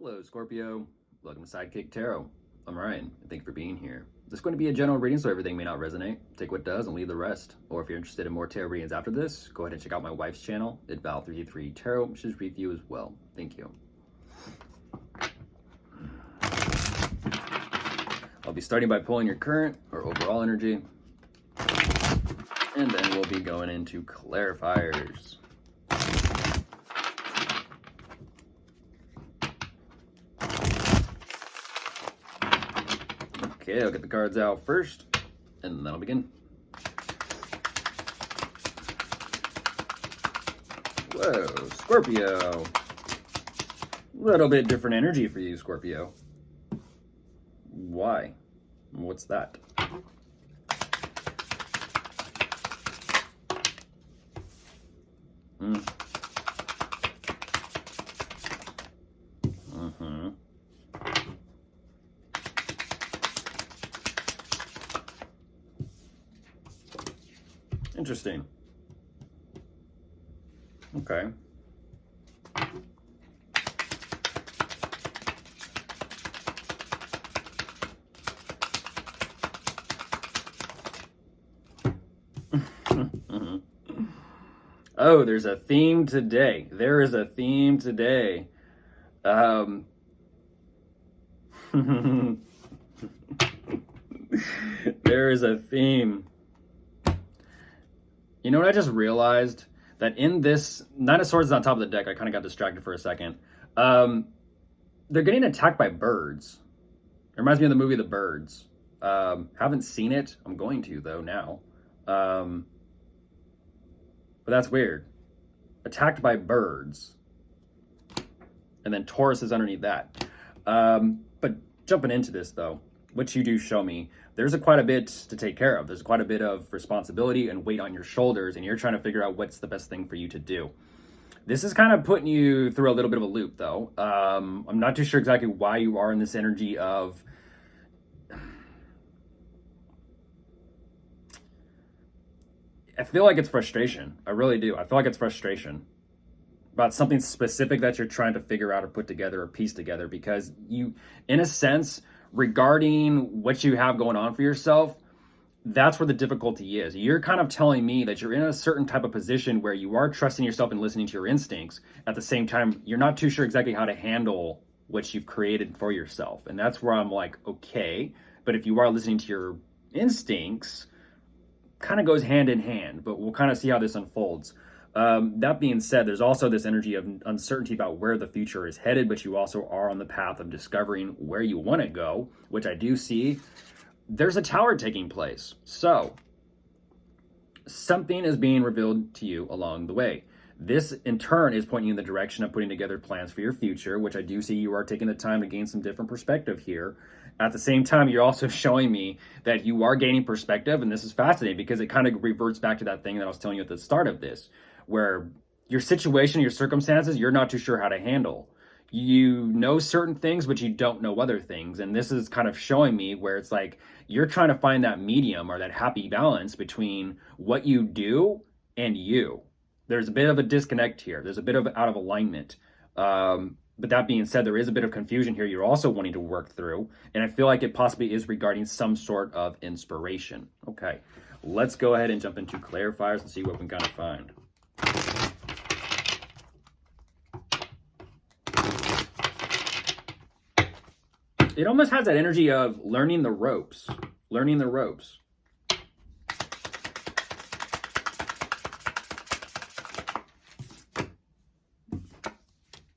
Hello, Scorpio. Welcome to Sidekick Tarot. I'm Ryan. Thank you for being here. This is going to be a general reading, so everything may not resonate. Take what does and leave the rest. Or if you're interested in more tarot readings after this, go ahead and check out my wife's channel, Val333 Tarot. She's review as well. Thank you. I'll be starting by pulling your current or overall energy, and then we'll be going into clarifiers. Okay, I'll get the cards out first, and then I'll begin. Whoa, Scorpio. A little bit different energy for you, Scorpio. Why? What's that? Interesting. Okay. Oh, there's a theme today. There is a theme today. There is a theme. You know what I just realized? That in this, Nine of Swords is on top of the deck. I kind of got distracted for a second. They're getting attacked by birds. It reminds me of the movie The Birds. Haven't seen it. I'm going to, though, now. But that's weird. Attacked by birds. And then Taurus is underneath that. But jumping into this, though, what you do show me, there's quite a bit to take care of. There's quite a bit of responsibility and weight on your shoulders, and you're trying to figure out what's the best thing for you to do. This is kind of putting you through a little bit of a loop, though. I'm not too sure exactly why you are in this energy of... I feel like it's frustration. I really do. I feel like it's frustration about something specific that you're trying to figure out or put together or piece together, because you, in a sense, regarding what you have going on for yourself, that's where the difficulty is. You're kind of telling me that you're in a certain type of position where you are trusting yourself and listening to your instincts. At the same time, you're not too sure exactly how to handle what you've created for yourself. And that's where I'm like, okay, but if you are listening to your instincts, kind of goes hand in hand, but we'll kind of see how this unfolds. That being said, there's also this energy of uncertainty about where the future is headed, but you also are on the path of discovering where you want to go, which I do see. There's a tower taking place. So something is being revealed to you along the way. This, in turn, is pointing you in the direction of putting together plans for your future, which I do see you are taking the time to gain some different perspective here. At the same time, you're also showing me that you are gaining perspective, and this is fascinating because it kind of reverts back to that thing that I was telling you at the start of this, where your situation, your circumstances, you're not too sure how to handle. You know certain things, but you don't know other things. And this is kind of showing me where it's like you're trying to find that medium or that happy balance between what you do and you. There's a bit of a disconnect here. There's a bit of out of alignment. But that being said, there is a bit of confusion here you're also wanting to work through. And I feel like it possibly is regarding some sort of inspiration. Okay, let's go ahead and jump into clarifiers and see what we can kind of find. It almost has that energy of learning the ropes. Learning the ropes.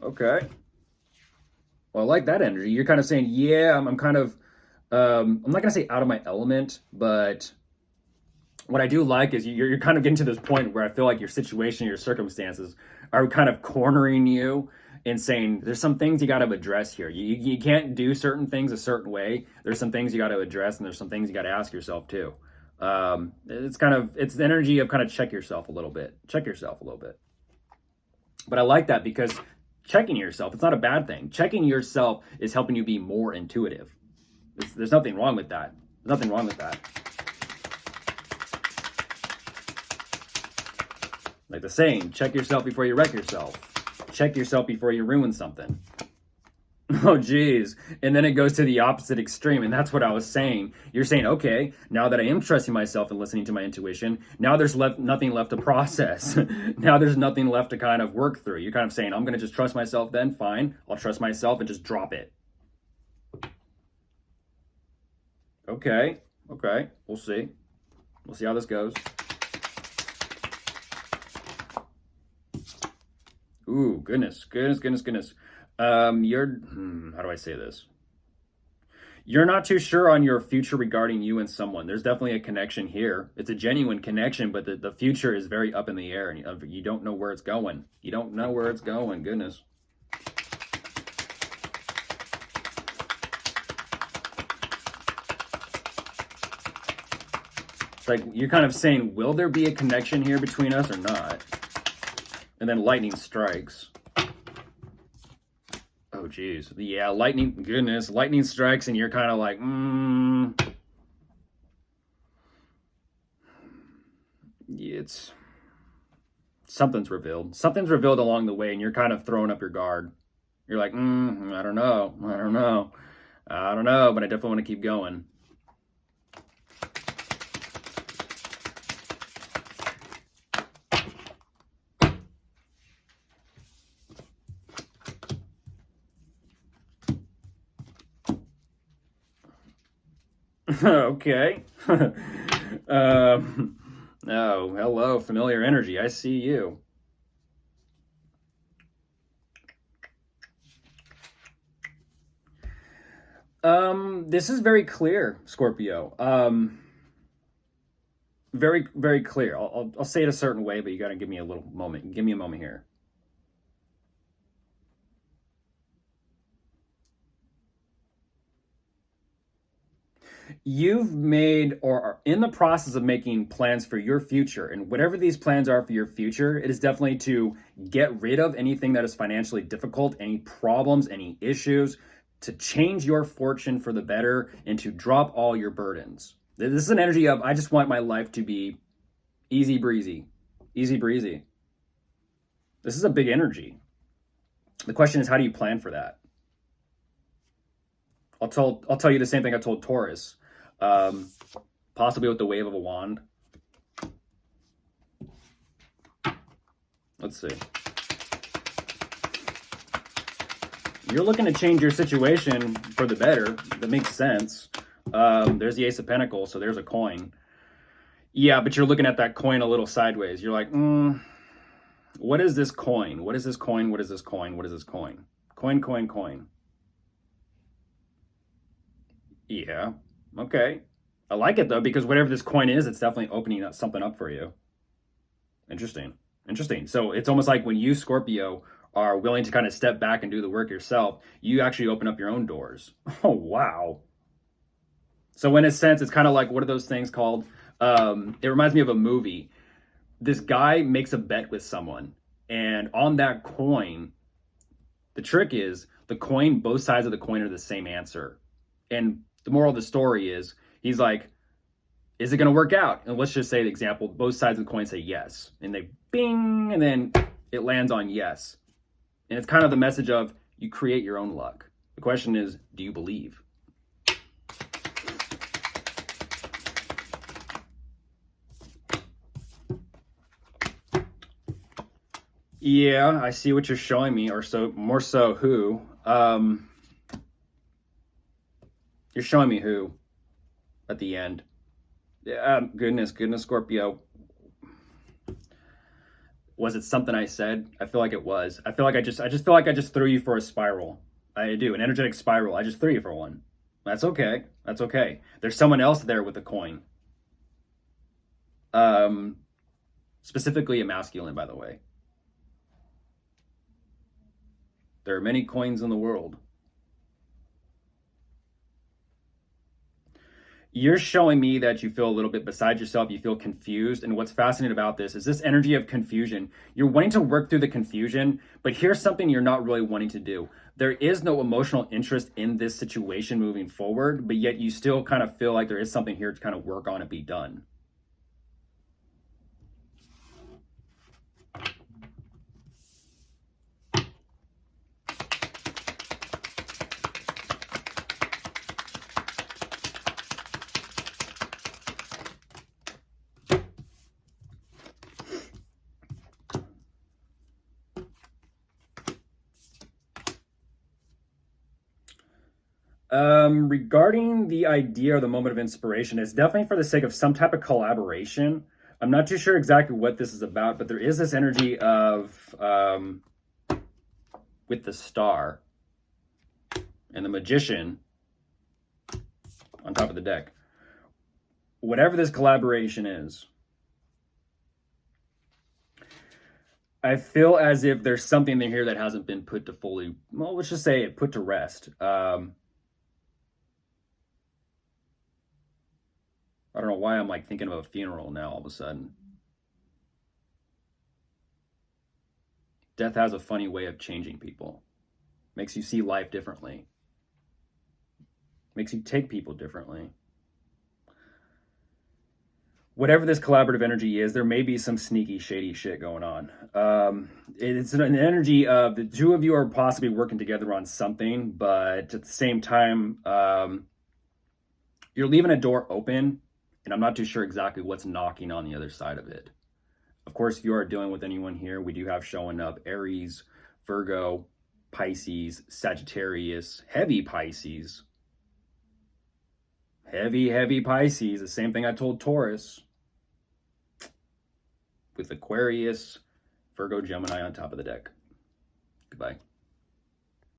Okay. Well, I like that energy. You're kind of saying, yeah, I'm kind of, I'm not going to say out of my element, but what I do like is you're kind of getting to this point where I feel like your situation, your circumstances are kind of cornering you and saying, there's some things you got to address here. You can't do certain things a certain way. There's some things you got to address, and there's some things you got to ask yourself too. It's the energy of kind of check yourself a little bit. Check yourself a little bit. But I like that because checking yourself, it's not a bad thing. Checking yourself is helping you be more intuitive. There's nothing wrong with that. There's nothing wrong with that. Like the saying, check yourself before you wreck yourself. Check yourself before you ruin something. Oh, geez. And then it goes to the opposite extreme. And that's what I was saying. You're saying, okay, now that I am trusting myself and listening to my intuition, now there's nothing left to process. Now there's nothing left to kind of work through. You're kind of saying, I'm going to just trust myself then. Fine. I'll trust myself and just drop it. Okay. Okay. We'll see. We'll see how this goes. Ooh, goodness, goodness, goodness, goodness. How do I say this? You're not too sure on your future regarding you and someone. There's definitely a connection here. It's a genuine connection, but the future is very up in the air and you don't know where it's going. You don't know where it's going. Goodness. It's like you're kind of saying, will there be a connection here between us or not? And then lightning strikes. Oh, geez. Yeah, lightning, goodness. Lightning strikes and you're kind of like, it's something's revealed. Something's revealed along the way and you're kind of throwing up your guard. You're like, I don't know. I don't know. I don't know, but I definitely want to keep going. Okay. Oh, hello, familiar energy. I see you. This is very clear, Scorpio. Very, very clear. I'll say it a certain way, but you got to give me a little moment. Give me a moment here. You've made or are in the process of making plans for your future. And whatever these plans are for your future, it is definitely to get rid of anything that is financially difficult, any problems, any issues, to change your fortune for the better, and to drop all your burdens. This is an energy of, I just want my life to be easy breezy, easy breezy. This is a big energy. The question is, how do you plan for that? I'll tell you the same thing I told Taurus. Possibly with the wave of a wand. Let's see. You're looking to change your situation for the better. That makes sense. There's the Ace of Pentacles, so there's a coin. Yeah, but you're looking at that coin a little sideways. You're like, what is this coin? What is this coin? What is this coin? What is this coin? Coin, coin, coin. Yeah. Okay. I like it though, because whatever this coin is, it's definitely opening up something up for you. Interesting. Interesting. So it's almost like when you, Scorpio, are willing to kind of step back and do the work yourself, you actually open up your own doors. Oh, wow. So in a sense, it's kind of like, what are those things called? It reminds me of a movie. This guy makes a bet with someone, and on that coin, the trick is the coin, both sides of the coin are the same answer. And the moral of the story is, he's like, is it going to work out? And let's just say the example, both sides of the coin say yes. And they bing, and then it lands on yes. And it's kind of the message of, you create your own luck. The question is, do you believe? Yeah, I see what you're showing me, or so more so who. You're showing me who at the end. Goodness, Scorpio. Was it something I said? I feel like it was. I just feel like I just threw you for a spiral. I do, an energetic spiral. I just threw you for one. That's okay. That's okay. There's someone else there with a coin. Specifically a masculine, by the way. There are many coins in the world. You're showing me that you feel a little bit beside yourself. You feel confused. And what's fascinating about this is this energy of confusion. You're wanting to work through the confusion, but here's something you're not really wanting to do. There is no emotional interest in this situation moving forward, but yet you still kind of feel like there is something here to kind of work on and be done. Regarding the idea or the moment of inspiration, it's definitely for the sake of some type of collaboration. I'm not too sure exactly what this is about, but there is this energy of with the star and the magician on top of the deck. Whatever this collaboration is, I feel as if there's something in here that hasn't been put to fully, well, let's just say it put to rest. I don't know why I'm like thinking of a funeral now all of a sudden. Death has a funny way of changing people, makes you see life differently, makes you take people differently. Whatever this collaborative energy is, there may be some sneaky, shady shit going on. It's an energy of the two of you are possibly working together on something, but at the same time, you're leaving a door open, and I'm not too sure exactly what's knocking on the other side of it. Of course, if you are dealing with anyone here, we do have showing up Aries, Virgo, Pisces, Sagittarius, heavy Pisces. Heavy Pisces. The same thing I told Taurus. With Aquarius, Virgo, Gemini on top of the deck. Goodbye.